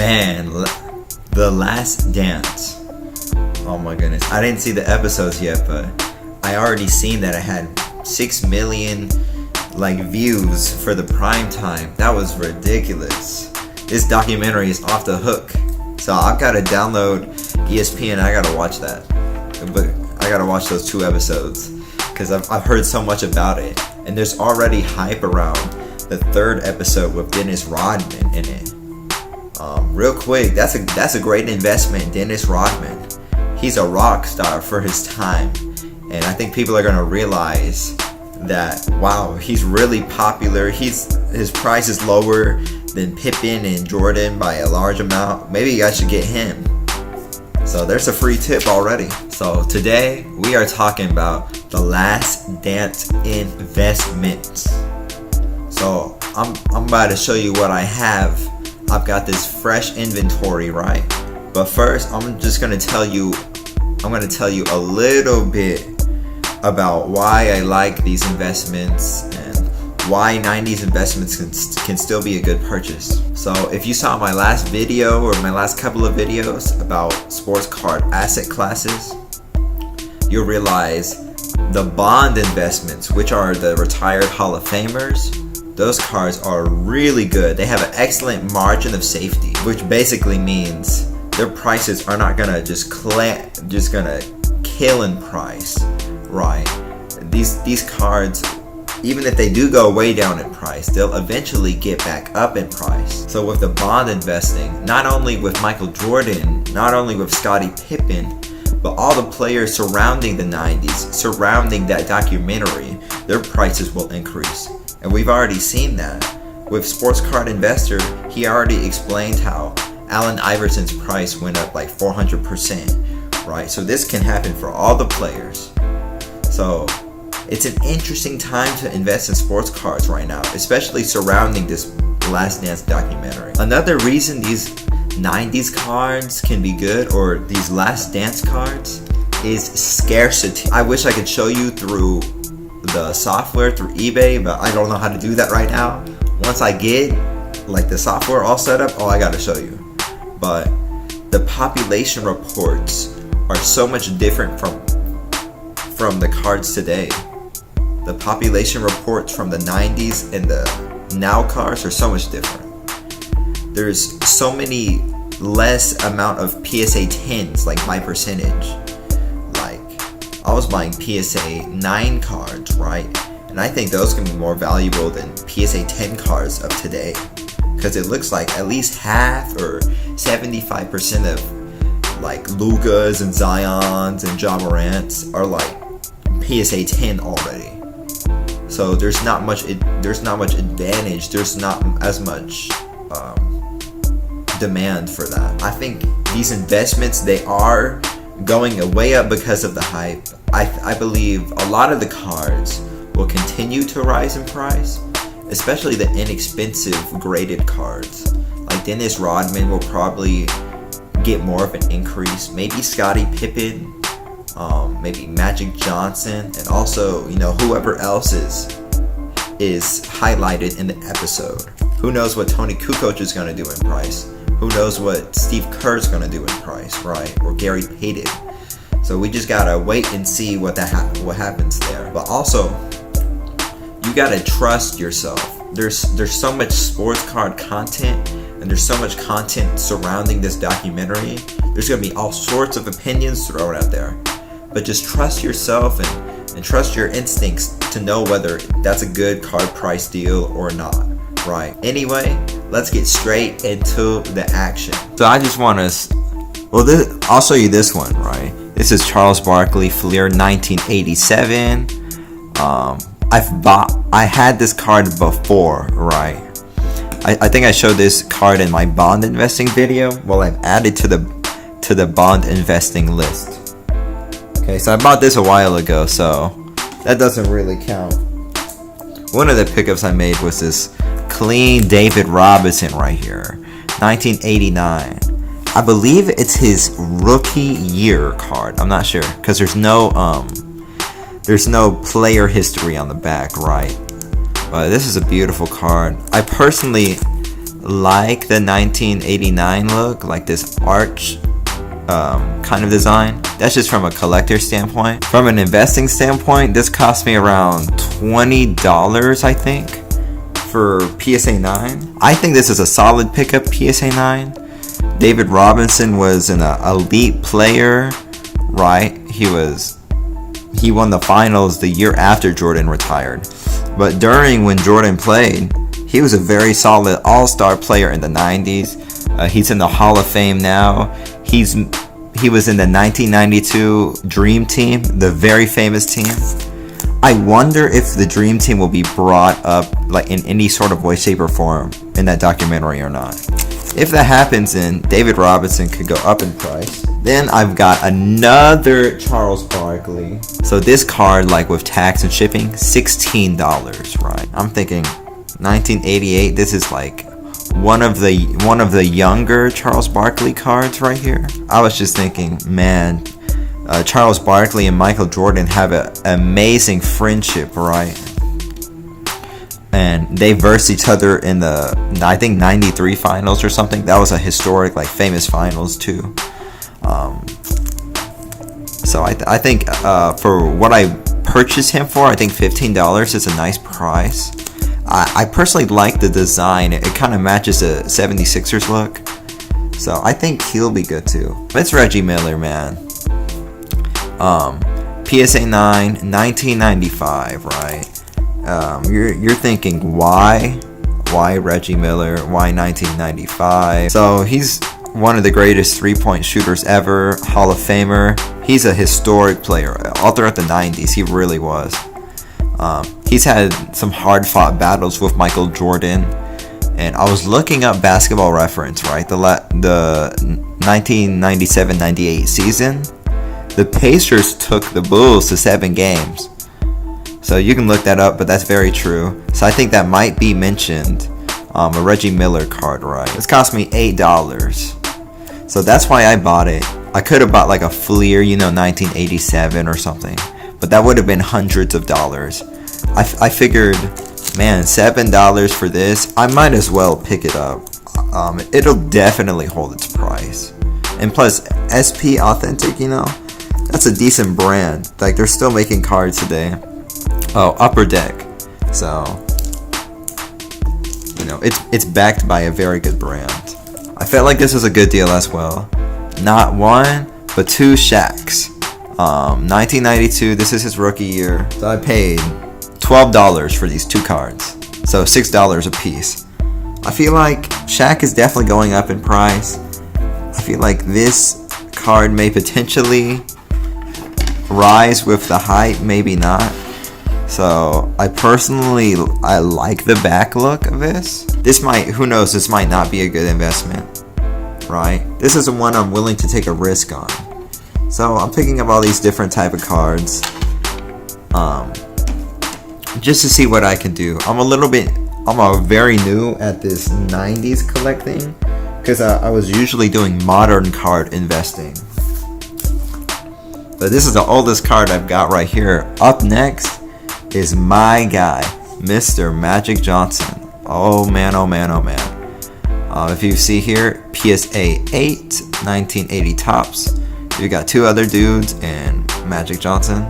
Man, The Last Dance. Oh my goodness. I didn't see the episodes yet, but I already seen that it had 6 million views for the prime time. That was ridiculous. This documentary is off the hook. So I've got to download ESPN. I got to watch that. But I got to watch those 2 episodes because I've heard so much about it. And there's already hype around the 3rd episode with Dennis Rodman in it. Real quick, that's a great investment. Dennis Rodman, he's a rock star for his time, and I think people are gonna realize that wow, he's really popular. His price is lower than Pippen and Jordan by a large amount. Maybe you guys should get him. So there's a free tip already. So today we are talking about The Last Dance investments. So I'm about to show you what I have. I've got this fresh inventory, right? But first, I'm gonna tell you a little bit about why I like these investments and why 90s investments can still be a good purchase. So if you saw my last video or my last couple of videos about sports card asset classes, you'll realize the bond investments, which are the retired Hall of Famers, those cards are really good. They have an excellent margin of safety, which basically means their prices are not gonna just gonna kill in price, right? These cards, even if they do go way down in price, they'll eventually get back up in price. So with the bond investing, not only with Michael Jordan, not only with Scottie Pippen, but all the players surrounding the 90s, surrounding that documentary, their prices will increase. And we've already seen that. With Sports Card Investor, he already explained how Allen Iverson's price went up 400%, right? So this can happen for all the players. So it's an interesting time to invest in sports cards right now, especially surrounding this Last Dance documentary. Another reason these 90s cards can be good, or these Last Dance cards, is scarcity. I wish I could show you through the software through eBay, but I don't know how to do that right now. Once I get the software all set up, I gotta show you. But the population reports are so much different from the cards today. The population reports from the 90s and the now cards are so much different. There's so many less amount of PSA 10s by percentage. I was buying PSA 9 cards, right? And I think those can be more valuable than PSA 10 cards of today, because it looks like at least half or 75% of Lukas and Zions and Ja Morants are PSA 10 already. So there's not much advantage. There's not as much demand for that. I think these investments, they are going way up because of the hype. I believe a lot of the cards will continue to rise in price, especially the inexpensive graded cards. Dennis Rodman will probably get more of an increase. Maybe Scottie Pippen, maybe Magic Johnson, and also whoever else is highlighted in the episode. Who knows what Tony Kukoc is going to do in price? Who knows what Steve Kerr's going to do in price, right? Or Gary Payton. So we just gotta wait and see what happens there. But also, you gotta trust yourself. There's so much sports card content, and there's so much content surrounding this documentary. There's gonna be all sorts of opinions thrown out there. But just trust yourself and trust your instincts to know whether that's a good card price deal or not, right? Anyway, let's get straight into the action. So I just want to, I'll show you this one, right? This is Charles Barkley Fleer 1987. I had this card before, right? I think I showed this card in my bond investing video. Well, I've added to the bond investing list. Okay, so I bought this a while ago, so that doesn't really count. One of the pickups I made was this clean David Robinson right here, 1989. I believe it's his rookie year card. I'm not sure because there's no player history on the back, right? But this is a beautiful card. I personally like the 1989 look, like this arch kind of design. That's just from a collector standpoint. From an investing standpoint, this cost me around $20, I think, for PSA 9. I think this is a solid pickup, PSA 9. David Robinson was an elite player, right? He won the finals the year after Jordan retired. But during when Jordan played, he was a very solid all-star player in the 90s. He's in the Hall of Fame now. He was in the 1992 Dream Team, the very famous team. I wonder if the Dream Team will be brought up like in any sort of way, shape, or form in that documentary or not. If that happens, then David Robinson could go up in price. Then I've got another Charles Barkley. So this card, like with tax and shipping, $16, right? I'm thinking 1988. This is like one of the younger Charles Barkley cards right here. I was just thinking, man, Charles Barkley and Michael Jordan have an amazing friendship, right? And they versed each other in the, I think, 93 finals or something. That was a historic, like, famous finals too. So I think for what I purchased him for, I think $15 is a nice price. I personally like the design. It kind of matches the 76ers look. So I think he'll be good too. It's Reggie Miller, man. PSA 9, 1995, right? You're thinking, why Reggie Miller? Why 1995? So he's one of the greatest three-point shooters ever, Hall of Famer. He's a historic player. All throughout the 90s, he really was. He's had some hard-fought battles with Michael Jordan. And I was looking up Basketball Reference, right? The 1997-98 season, the Pacers took the Bulls to 7 games. So you can look that up, but that's very true. So I think that might be mentioned. A Reggie Miller card, right? This cost me $8. So that's why I bought it. I could have bought like a Fleer, 1987 or something. But that would have been hundreds of dollars. I figured, man, $7 for this, I might as well pick it up. It'll definitely hold its price. And plus, SP Authentic, that's a decent brand. Like, they're still making cards today. Oh, Upper Deck. So, it's backed by a very good brand. I felt like this was a good deal as well. Not one, but 2 Shaqs. 1992, this is his rookie year. So I paid $12 for these 2 cards. So $6 a piece. I feel like Shaq is definitely going up in price. I feel like this card may potentially rise with the hype, maybe not. So I like the back look of this. Who knows, this might not be a good investment, right? This is the one I'm willing to take a risk on. So I'm picking up all these different type of cards, just to see what I can do. I'm very new at this 90s collecting, because I was usually doing modern card investing. But this is the oldest card I've got right here. Up next is my guy, Mr. Magic Johnson. Oh man, oh man, oh man. If you see here, PSA 8, 1980 tops. You got 2 other dudes and Magic Johnson.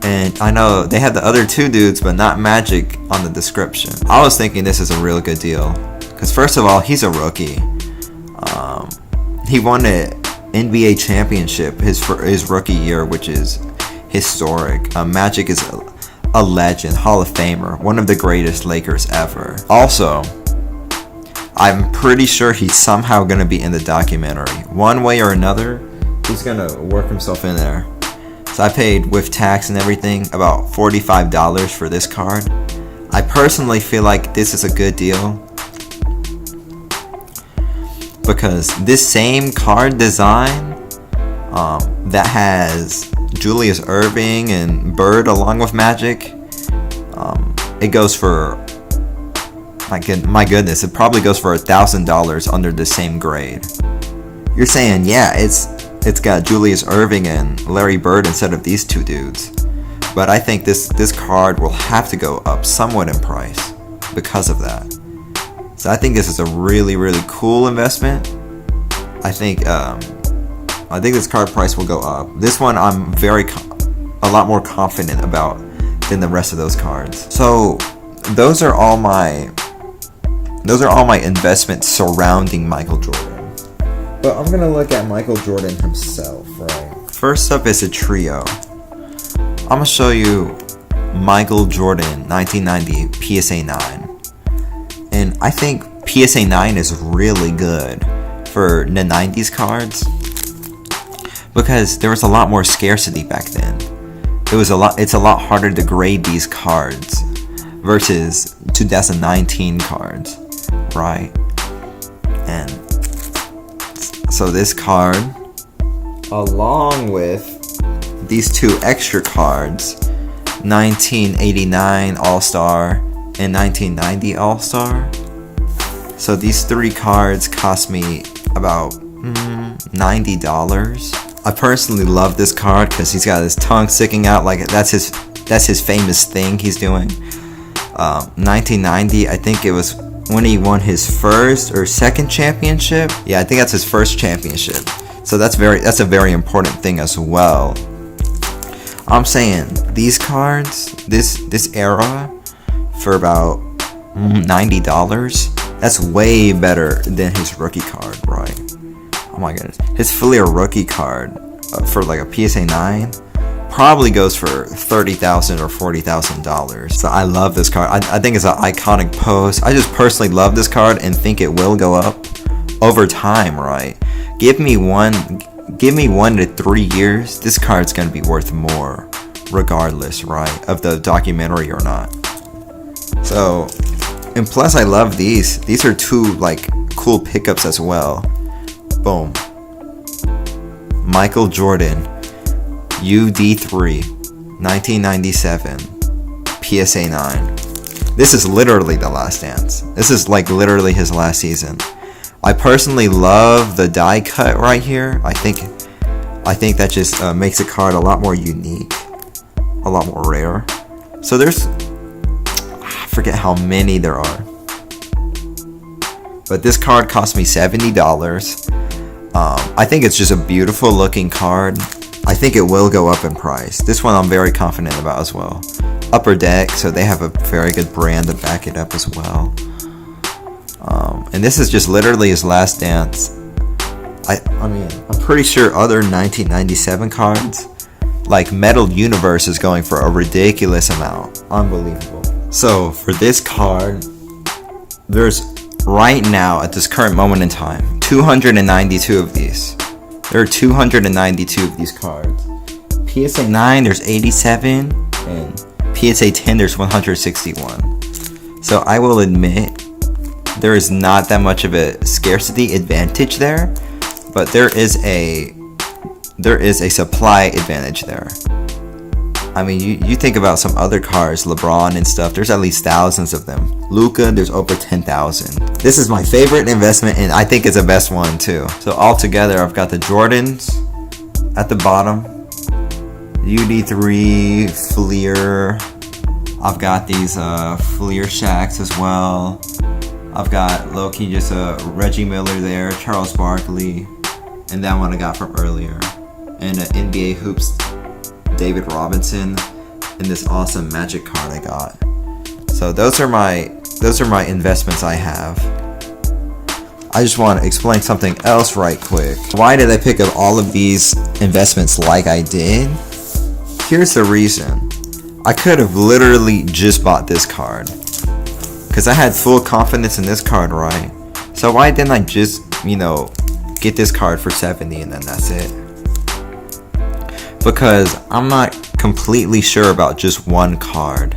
And I know they have the other 2 dudes, but not Magic on the description. I was thinking this is a real good deal. Because first of all, he's a rookie. He won an NBA championship his rookie year, which is historic. Magic is a legend, Hall of Famer, one of the greatest Lakers ever. Also, I'm pretty sure he's somehow going to be in the documentary. One way or another, he's going to work himself in there. So I paid, with tax and everything, about $45 for this card. I personally feel like this is a good deal, because this same card design that has Julius Erving and Bird along with Magic, it goes for, my goodness, it probably goes for $1,000 under the same grade. You're saying, yeah, it's got Julius Erving and Larry Bird instead of these 2 dudes. But I think this card will have to go up somewhat in price because of that. So I think this is a really, really cool investment. I think this card price will go up. This one I'm a lot more confident about than the rest of those cards. So those are all my investments surrounding Michael Jordan. But I'm gonna look at Michael Jordan himself, right? First up is a trio. I'm gonna show you Michael Jordan 1990 PSA 9. And I think PSA 9 is really good for the 90s cards because there was a lot more scarcity back then. It's a lot harder to grade these cards versus 2019 cards, right? And so this card, along with these two extra cards, 1989 All-Star and 1990 All-Star. So these three cards cost me about $90. I personally love this card because he's got his tongue sticking out like that's his famous thing he's doing. 1990, I think it was when he won his first or second championship. Yeah, I think that's his first championship. So that's a very important thing as well. I'm saying these cards, this era, for about $90, that's way better than his rookie card, right? Oh my goodness, his Fleer rookie card for like a PSA 9 probably goes for $30,000 or $40,000. So I love this card. I think it's an iconic pose. I just personally love this card and think it will go up over time, right? Give me 1 to 3 years, this card's gonna be worth more regardless, right, of the documentary or not. So, and plus I love these. These are two like cool pickups as well. Boom. Michael Jordan UD3 1997 PSA 9. This is literally the last dance. This is like literally his last season. I personally love the die cut right here. I think that just makes a card a lot more unique, a lot more rare. So there's, I forget how many there are, but this card cost me $70. I think it's just a beautiful looking card. I think it will go up in price. This one I'm very confident about as well. Upper Deck, so they have a very good brand to back it up as well. And this is just literally his last dance. I mean, I'm pretty sure other 1997 cards, like Metal Universe, is going for a ridiculous amount. Unbelievable. So for this card, there's right now at this current moment in time 292 of these. There are 292 of these cards. PSA 9 there's 87, and PSA 10 there's 161. So I will admit there is not that much of a scarcity advantage there, but there is a supply advantage there. I mean, you think about some other cars, LeBron and stuff, there's at least thousands of them. Luka, there's over 10,000. This is my favorite investment, and I think it's the best one too. So altogether, I've got the Jordans at the bottom, UD3, Fleer. I've got these Fleer Shacks as well. I've got low-key just a Reggie Miller there, Charles Barkley, and that one I got from earlier. And an NBA Hoops David Robinson, and this awesome Magic card I got. So those are my investments I have. I just want to explain something else right quick. Why did I pick up all of these investments like I did? Here's the reason. I could have literally just bought this card because I had full confidence in this card, right? So why didn't I just, get this card for 70 and then that's it? Because I'm not completely sure about just one card.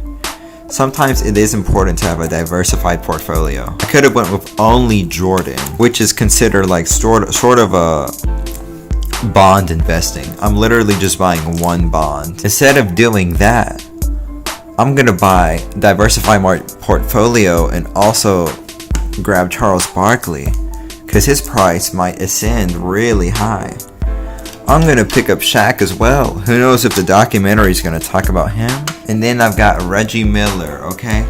Sometimes it is important to have a diversified portfolio. I could have went with only Jordan, which is considered like sort of a bond investing. I'm literally just buying one bond. Instead of doing that, I'm gonna diversify my portfolio and also grab Charles Barkley because his price might ascend really high. I'm gonna pick up Shaq as well. Who knows if the documentary is gonna talk about him? And then I've got Reggie Miller, okay?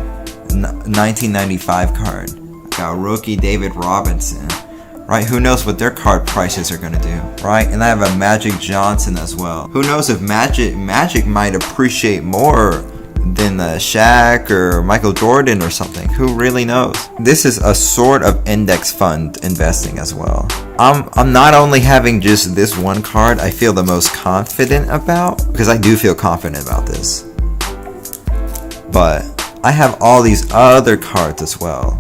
1995 card. got rookie David Robinson, right? Who knows what their card prices are gonna do, right? And I have a Magic Johnson as well. Who knows if Magic might appreciate more than Shaq or Michael Jordan or something. Who really knows? This is a sort of index fund investing as well. I'm not only having just this one card I feel the most confident about, because I do feel confident about this, but I have all these other cards as well.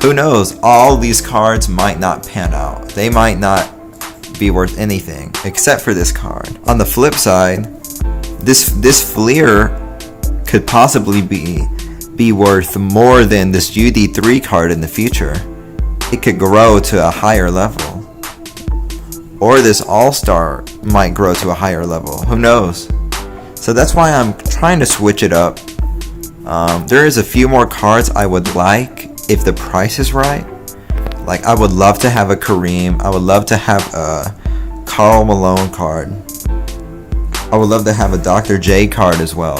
Who knows? All these cards might not pan out. They might not be worth anything except for this card. On the flip side, this Fleer could possibly be worth more than this UD3 card in the future. It could grow to a higher level. Or this All-Star might grow to a higher level. Who knows? So that's why I'm trying to switch it up. There is a few more cards I would like if the price is right. Like, I would love to have a Kareem. I would love to have a Karl Malone card. I would love to have a Dr. J card as well.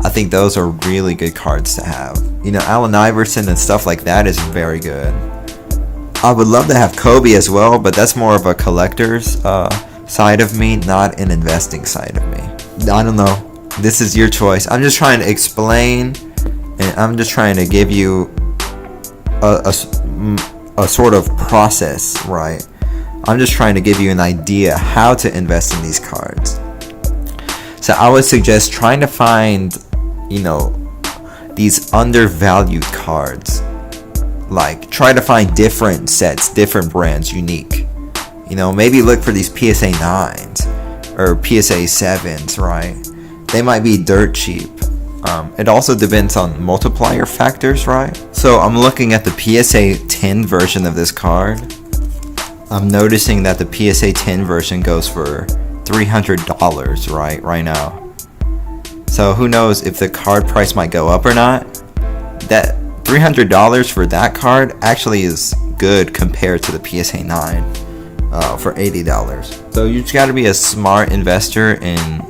I think those are really good cards to have. You know, Allen Iverson and stuff like that is very good. I would love to have Kobe as well, but that's more of a collector's side of me, not an investing side of me. I don't know. This is your choice. I'm just trying to explain, and I'm just trying to give you a sort of process, right? I'm just trying to give you an idea how to invest in these cards. So I would suggest trying to find, you know, these undervalued cards. Like, try to find different sets, different brands, unique. You know, maybe look for these PSA 9s or PSA 7s, right? They might be dirt cheap. It also depends on multiplier factors, right? So I'm looking at the PSA 10 version of this card. I'm noticing that the PSA 10 version goes for $300 right now. So who knows if the card price might go up or not. That $300 for that card actually is good compared to the PSA 9 for $80. So you just got to be a smart investor, and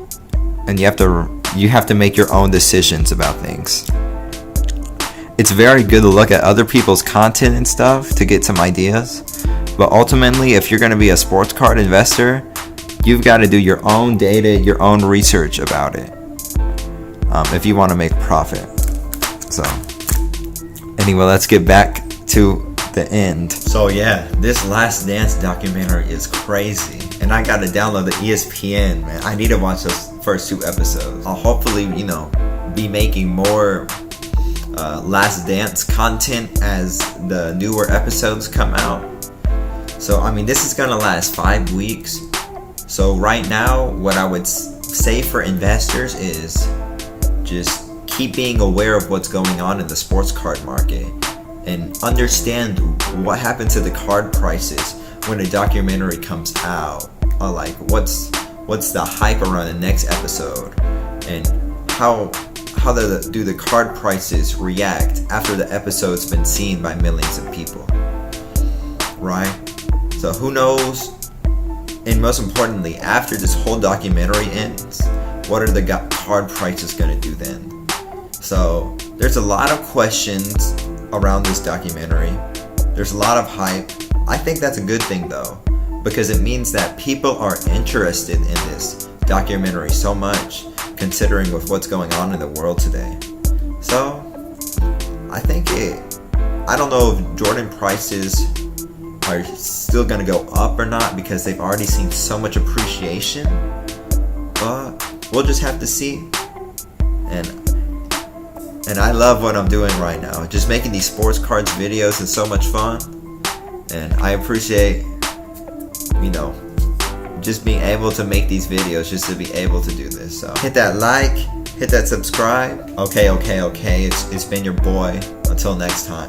you have to make your own decisions about things. It's very good to look at other people's content and stuff to get some ideas, but ultimately, if you're going to be a sports card investor, you've got to do your own data, your own research about it, if you want to make profit. So anyway, let's get back to the end. So yeah, this Last Dance documentary is crazy, and I gotta download the ESPN, man. I need to watch those first 2 episodes. I'll hopefully, you know, be making more Last Dance content as the newer episodes come out. So I mean, this is gonna last 5 weeks. So right now, what I would say for investors is just keep being aware of what's going on in the sports card market and understand what happened to the card prices when a documentary comes out. Like what's the hype around the next episode, and how do the card prices react after the episode's been seen by millions of people, right? So who knows? And most importantly, after this whole documentary ends, what are the card prices going to do then? So there's a lot of questions around this documentary. There's a lot of hype. I think that's a good thing though, because it means that people are interested in this documentary so much, considering with what's going on in the world today. So I think I don't know if Jordan prices are still going to go up or not, because they've already seen so much appreciation, but we'll just have to see. And I love what I'm doing right now. Just making these sports cards videos is so much fun, and I appreciate, you know, just being able to make these videos, just to be able to do this. So hit that like, hit that subscribe. Okay, it's been your boy. Until next time.